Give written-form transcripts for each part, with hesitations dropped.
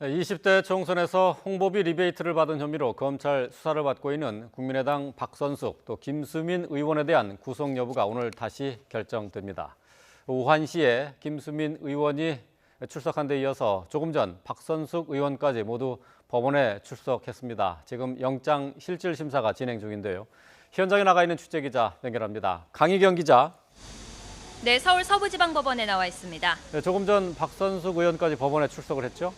20대 총선에서 홍보비 리베이트를 받은 혐의로 검찰 수사를 받고 있는 국민의당 박선숙 또 김수민 의원에 대한 구속 여부가 오늘 다시 결정됩니다. 오후 1시에 김수민 의원이 출석한 데 이어서 조금 전 박선숙 의원까지 모두 법원에 출석했습니다. 지금 영장 실질 심사가 진행 중인데요. 현장에 나가 있는 취재기자 연결합니다. 강희경 기자. 네, 서울 서부지방법원에 나와 있습니다. 네, 조금 전 박선숙 의원까지 법원에 출석을 했죠?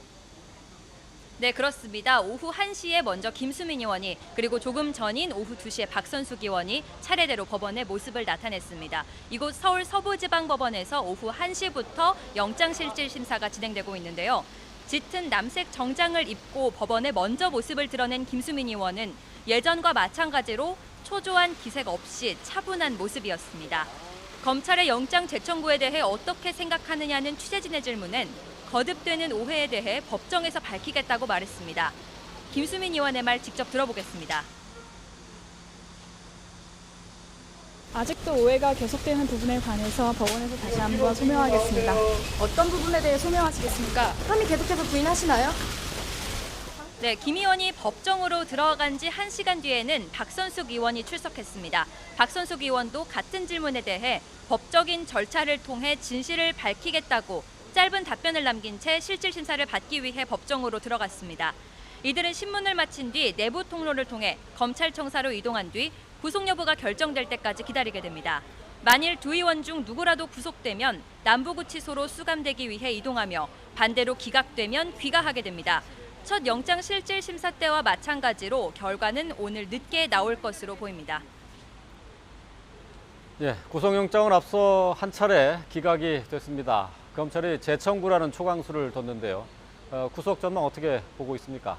네, 그렇습니다. 오후 1시에 먼저 김수민 의원이 그리고 조금 전인 오후 2시에 박선숙 의원이 차례대로 법원에 모습을 나타냈습니다. 이곳 서울 서부지방법원에서 오후 1시부터 영장실질심사가 진행되고 있는데요. 짙은 남색 정장을 입고 법원에 먼저 모습을 드러낸 김수민 의원은 예전과 마찬가지로 초조한 기색 없이 차분한 모습이었습니다. 검찰의 영장 재청구에 대해 어떻게 생각하느냐는 취재진의 질문엔 거듭되는 오해에 대해 법정에서 밝히겠다고 말했습니다. 김수민 의원의 말 직접 들어보겠습니다. 아직도 오해가 계속되는 부분에 관해서 법원에서 다시 한번 소명하겠습니다. 어떤 부분에 대해 소명하시겠습니까? 혐의 계속해서 부인하시나요? 네, 김 의원이 법정으로 들어간 지 1시간 뒤에는 박선숙 의원이 출석했습니다. 박선숙 의원도 같은 질문에 대해 법적인 절차를 통해 진실을 밝히겠다고 짧은 답변을 남긴 채 실질 심사를 받기 위해 법정으로 들어갔습니다. 이들은 신문을 마친 뒤 내부 통로를 통해 검찰청사로 이동한 뒤 구속 여부가 결정될 때까지 기다리게 됩니다. 만일 두 의원 중 누구라도 구속되면 남부구치소로 수감되기 위해 이동하며 반대로 기각되면 귀가하게 됩니다. 첫 영장 실질 심사 때와 마찬가지로 결과는 오늘 늦게 나올 것으로 보입니다. 예, 구속영장은 앞서 한 차례 기각이 됐습니다. 검찰이 재청구라는 초강수를 뒀는데요. 구속 전망 어떻게 보고 있습니까?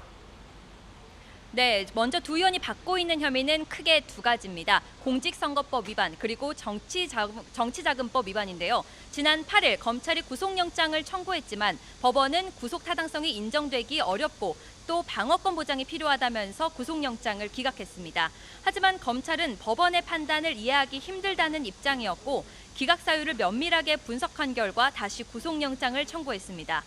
네, 먼저 두 의원이 받고 있는 혐의는 크게 두 가지입니다. 공직선거법 위반 그리고 정치자금법 위반인데요. 지난 8일 검찰이 구속영장을 청구했지만 법원은 구속 타당성이 인정되기 어렵고 또 방어권 보장이 필요하다면서 구속영장을 기각했습니다. 하지만 검찰은 법원의 판단을 이해하기 힘들다는 입장이었고 기각 사유를 면밀하게 분석한 결과 다시 구속영장을 청구했습니다.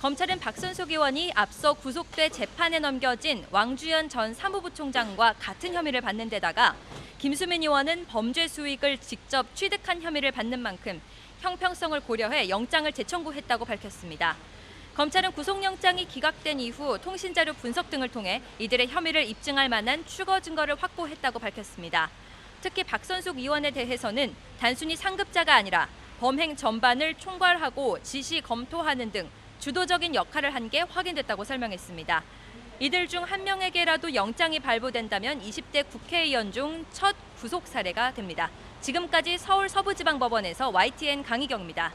검찰은 박선숙 의원이 앞서 구속돼 재판에 넘겨진 왕주현 전 사무부총장과 같은 혐의를 받는 데다가 김수민 의원은 범죄 수익을 직접 취득한 혐의를 받는 만큼 형평성을 고려해 영장을 재청구했다고 밝혔습니다. 검찰은 구속영장이 기각된 이후 통신자료 분석 등을 통해 이들의 혐의를 입증할 만한 추가 증거를 확보했다고 밝혔습니다. 특히 박선숙 의원에 대해서는 단순히 상급자가 아니라 범행 전반을 총괄하고 지시 검토하는 등 주도적인 역할을 한 게 확인됐다고 설명했습니다. 이들 중 한 명에게라도 영장이 발부된다면 20대 국회의원 중 첫 구속 사례가 됩니다. 지금까지 서울 서부지방법원에서 YTN 강희경입니다.